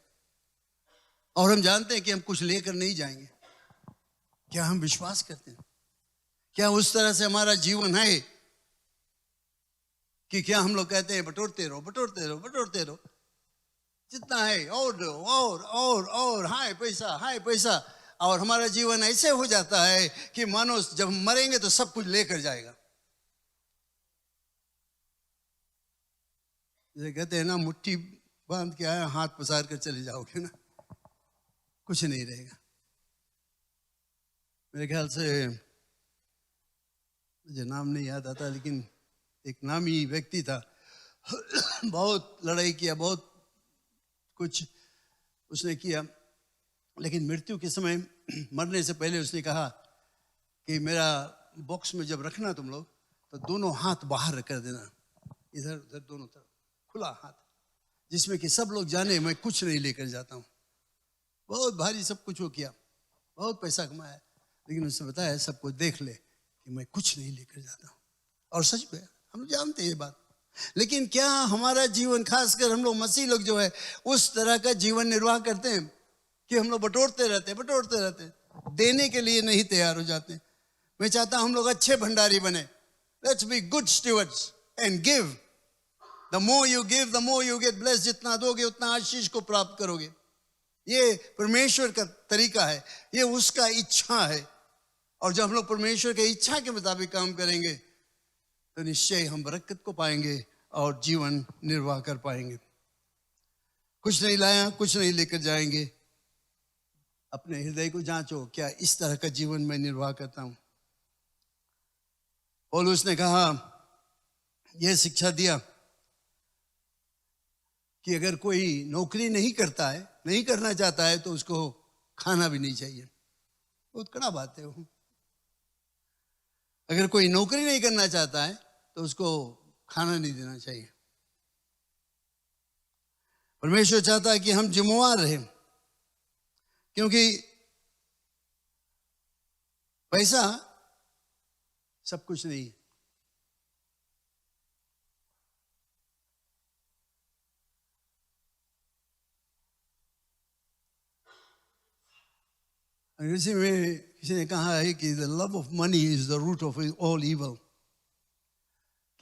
और हम जानते हैं कि हम कुछ लेकर नहीं जाएंगे। क्या हम विश्वास करते हैं? क्या उस तरह से हमारा जीवन है कि क्या हम लोग कहते हैं बटोरते रहो, बटोरते रहो, बटोरते रहो, जितना है और दो, और हाय पैसा, हाय पैसा, और हमारा जीवन ऐसे हो जाता है कि मानो जब हम मरेंगे तो सब कुछ लेकर जाएगा। जैसे कहते हैं ना, मुट्ठी बांध के आया, हाथ पसार कर चले जाओगे ना, कुछ नहीं रहेगा। मेरे ख्याल से मुझे नाम नहीं याद आता, लेकिन एक नामी व्यक्ति था, बहुत लड़ाई किया, बहुत कुछ उसने किया, लेकिन मृत्यु के समय मरने से पहले उसने कहा कि मेरा बॉक्स में जब रखना तुम लोग, तो दोनों हाथ बाहर कर देना, इधर उधर दोनों तरफ खुला हाथ, जिसमें कि सब लोग जाने मैं कुछ नहीं लेकर जाता हूँ। बहुत भारी सब कुछ वो किया, बहुत पैसा कमाया, लेकिन उसने बताया सबको देख ले कि मैं कुछ नहीं लेकर जाता हूँ। और सच में हम जानते हैं ये बात। लेकिन क्या हमारा जीवन, खासकर हम लोग मसीह लोग जो है, उस तरह का जीवन निर्वाह करते हैं कि हम लोग बटोरते रहते, बटोरते रहते, देने के लिए नहीं तैयार हो जाते। मैं चाहता हूं हम लोग अच्छे भंडारी बने। Let's be good stewards and give. The more you give the more you get blessed. जितना दोगे उतना आशीष को प्राप्त करोगे। ये परमेश्वर का तरीका है, ये उसका इच्छा है। और जब हम लोग परमेश्वर की इच्छा के मुताबिक काम करेंगे तो निश्चय हम बरकत को पाएंगे और जीवन निर्वाह कर पाएंगे। कुछ नहीं लाया, कुछ नहीं लेकर जाएंगे। अपने हृदय को जांचो, क्या इस तरह का जीवन मैं निर्वाह करता हूं? पौलुस ने कहा, यह शिक्षा दिया कि अगर कोई नौकरी नहीं करता है, नहीं करना चाहता है, तो उसको खाना भी नहीं चाहिए। बहुत कड़ा बात है वो। अगर कोई नौकरी नहीं करना चाहता है तो उसको खाना नहीं देना चाहिए। परमेश्वर चाहता है कि हम जिम्मेवार रहें, क्योंकि पैसा सब कुछ नहीं है। अंग्रेजी में किसी ने कहा है कि the love of money is the root of all evil,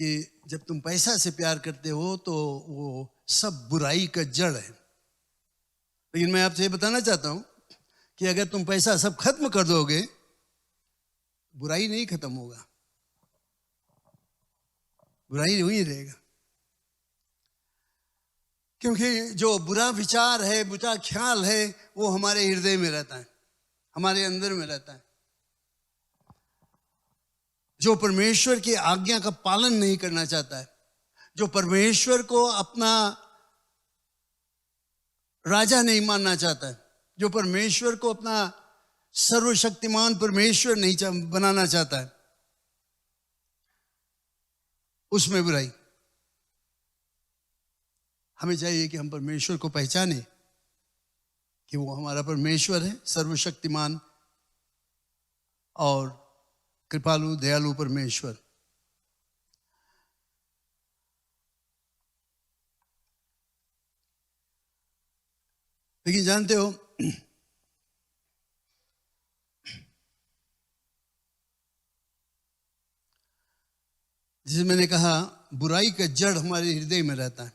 कि जब तुम पैसा से प्यार करते हो तो वो सब बुराई का जड़ है। लेकिन मैं आपसे ये बताना चाहता हूं कि अगर तुम पैसा सब खत्म कर दोगे, बुराई नहीं खत्म होगा, बुराई वही रहेगा। क्योंकि जो बुरा विचार है, बुरा ख्याल है, वो हमारे हृदय में रहता है, हमारे अंदर में रहता है। जो परमेश्वर की आज्ञा का पालन नहीं करना चाहता है, जो परमेश्वर को अपना राजा नहीं मानना चाहता है, जो परमेश्वर को अपना सर्वशक्तिमान परमेश्वर नहीं बनाना चाहता है, उसमें बुराई। हमें चाहिए कि हम परमेश्वर को पहचाने कि वो हमारा परमेश्वर है, सर्वशक्तिमान और कृपालु दयालु परमेश्वर। लेकिन जानते हो, जिसे मैंने कहा बुराई का जड़ हमारे हृदय में रहता है।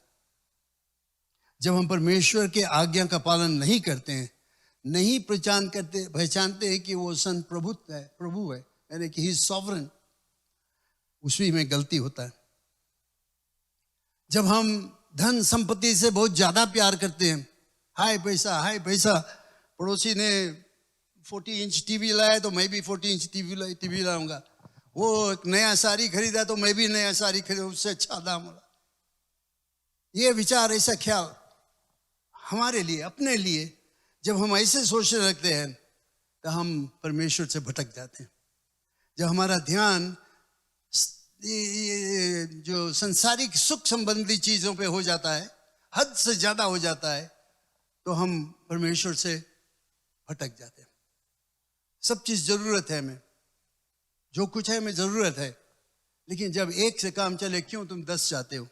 जब हम परमेश्वर के आज्ञा का पालन नहीं करते हैं, नहीं पहचानते हैं कि वो सन प्रभु है, यानी कि ही इज सॉवरेन, उसी में गलती होता है। जब हम धन संपत्ति से बहुत ज्यादा प्यार करते हैं, हाय पैसा, हाय पैसा, पड़ोसी ने 40 इंच टीवी लाया तो मैं भी 40 इंच टीवी लाऊंगा, वो एक नया साड़ी खरीदा तो मैं भी नया साड़ी खरीदूं, उससे अच्छा दाम होगा। ये विचार, ऐसा ख्याल हमारे लिए, अपने लिए जब हम ऐसे सोचने लगते हैं, तो हम परमेश्वर से भटक जाते हैं। जब हमारा ध्यान ये जो संसारिक सुख संबंधी चीजों पे हो जाता है, हद से ज्यादा हो जाता है, तो हम परमेश्वर से भटक जाते हैं। सब चीज जरूरत है हमें, जो कुछ है हमें जरूरत है, लेकिन जब एक से काम चले क्यों तुम 10 चाहते हो?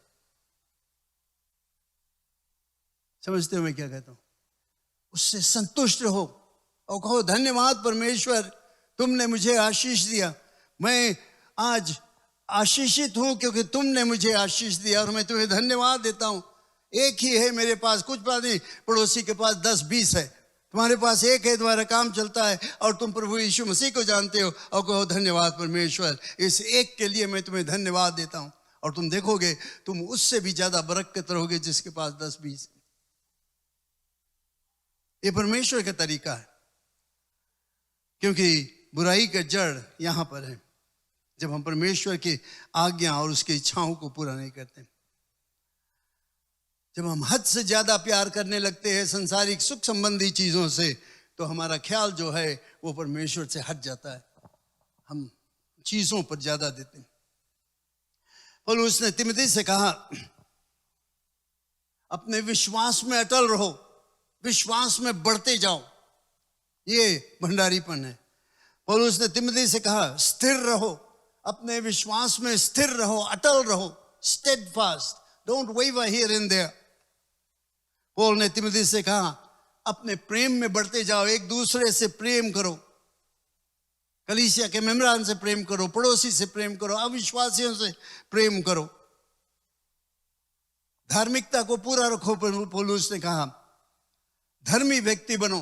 समझते हो मैं क्या कहता हूं? उससे संतुष्ट रहो और कहो धन्यवाद परमेश्वर, तुमने मुझे आशीष दिया। मैं आज आशीषित हूं क्योंकि तुमने मुझे आशीष दिया और मैं तुम्हें धन्यवाद देता हूं। एक ही है मेरे पास, कुछ बात नहीं पड़ोसी के पास 10-20 है, तुम्हारे पास एक है, तुम्हारा काम चलता है और तुम प्रभु यीशु मसीह को जानते हो और कहो धन्यवाद परमेश्वर, इस एक के लिए मैं तुम्हें धन्यवाद देता हूं। और तुम देखोगे तुम उससे भी ज्यादा बरकत रहोगे जिसके पास 10-20। ये परमेश्वर का तरीका है, क्योंकि बुराई का जड़ यहां पर है जब हम परमेश्वर की आज्ञा और उसकी इच्छाओं को पूरा नहीं करते। जब हम हद से ज्यादा प्यार करने लगते हैं संसारिक सुख संबंधी चीजों से, तो हमारा ख्याल जो है वो परमेश्वर से हट जाता है, हम चीजों पर ज्यादा देते हैं। पौलुस ने तिमोथी से कहा अपने विश्वास में अटल रहो, विश्वास में बढ़ते जाओ, ये भंडारीपन है। पौलुस ने तिमोथी से कहा स्थिर रहो, अपने विश्वास में स्थिर रहो, अटल रहो, steadfast, don't waver here and there। Paul ने तिमोथी से कहा अपने प्रेम में बढ़ते जाओ, एक दूसरे से प्रेम करो, कलीसिया के मेम्बरान से प्रेम करो, पड़ोसी से प्रेम करो, अविश्वासियों से प्रेम करो, धार्मिकता को पूरा रखो। पौलुस ने कहा धर्मी व्यक्ति बनो,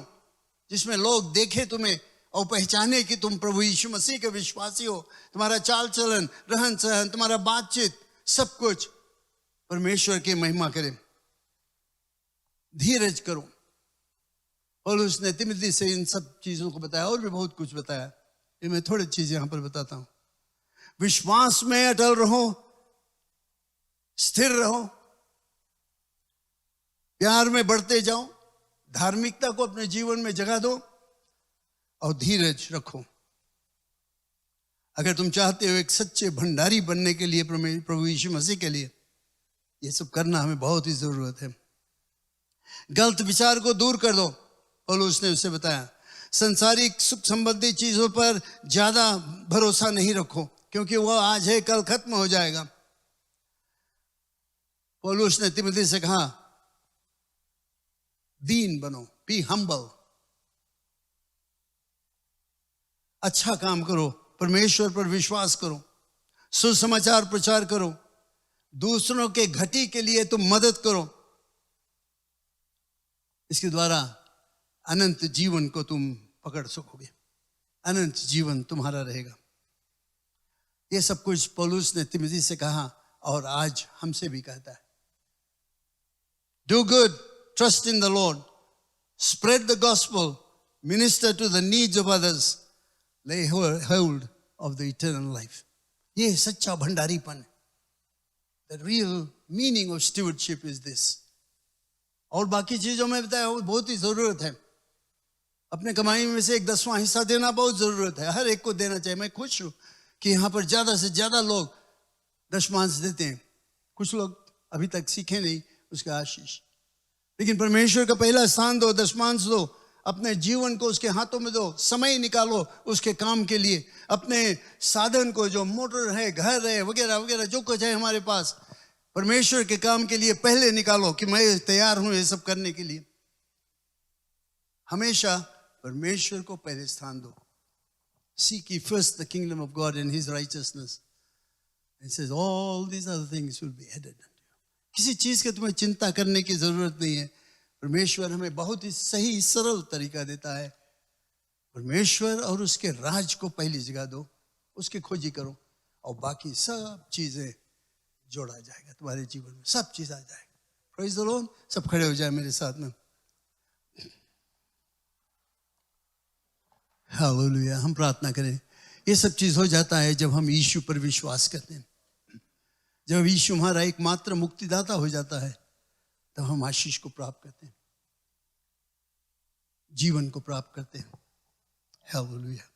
जिसमें लोग देखे तुम्हें और पहचाने कि तुम प्रभु यीशु मसीह के विश्वासी हो। तुम्हारा चाल चलन, रहन सहन, तुम्हारा बातचीत, सब कुछ परमेश्वर की महिमा करे। धीरज करो। और उसने तिमोथी से इन सब चीजों को बताया, और भी बहुत कुछ बताया, ये मैं थोड़ी चीजें यहां पर बताता हूं। विश्वास में अटल रहो, स्थिर रहो, प्यार में बढ़ते जाओ, धार्मिकता को अपने जीवन में जगह दो और धीरज रखो। अगर तुम चाहते हो एक सच्चे भंडारी बनने के लिए, प्रभु यीशु मसीह के लिए, ये सब करना हमें बहुत ही जरूरत है। गलत विचार को दूर कर दो, पौलुस ने उसे बताया। संसारिक सुख संबंधी चीजों पर ज्यादा भरोसा नहीं रखो, क्योंकि वह आज है कल खत्म हो जाएगा। पौलुस ने तिमोथी से कहा दीन बनो, बी हम्बल, अच्छा काम करो, परमेश्वर पर विश्वास करो, सुसमाचार प्रचार करो, दूसरों के घटी के लिए तुम मदद करो। इसके द्वारा अनंत जीवन को तुम पकड़ सकोगे, अनंत जीवन तुम्हारा रहेगा। ये सब कुछ पौलुस ने तिमोथी से कहा और आज हमसे भी कहता है। Do good, trust in the Lord, spread the gospel, minister to the needs of others, lay hold of the eternal life। ये सच्चा भंडारीपन है। The real meaning of stewardship is this। और बाकी चीजों में बताया वो बहुत ही जरूरत है। अपने कमाई में से 1/10वां हिस्सा देना बहुत जरूरत है, हर एक को देना चाहिए। मैं खुश हूं कि यहाँ पर ज्यादा से ज्यादा लोग दशमांश देते हैं। कुछ लोग अभी तक सीखे नहीं उसका आशीष, लेकिन परमेश्वर का पहला स्थान दो, दशमांश दो, अपने जीवन को उसके हाथों में दो, समय निकालो उसके काम के लिए। अपने साधन को, जो मोटर है, घर है, वगैरह वगैरह जो कुछ है हमारे पास, परमेश्वर के काम के लिए पहले निकालो कि मैं तैयार हूं ये सब करने के लिए। हमेशा परमेश्वर को पहले स्थान दो। Seek ye first the kingdom of God and his righteousness, and says all these other things will be added। किसी चीज के तुम्हें चिंता करने की जरूरत नहीं है। परमेश्वर हमें बहुत ही सही सरल तरीका देता है। परमेश्वर और उसके राज को पहली जगह दो, उसकी खोजी करो और बाकी सब चीजें जोड़ा जाएगा तुम्हारे जीवन में, सब चीज आ जाएगा। Praise the Lord. सब खड़े हो जाए मेरे साथ में। हालेलुया। हम प्रार्थना करें। ये सब चीज हो जाता है जब हम यीशु पर विश्वास करते हैं। जब यीशु हमारा एकमात्र मुक्तिदाता हो जाता है, तब हम आशीष को प्राप्त करते हैं, जीवन को प्राप्त करते हैं। Hallelujah.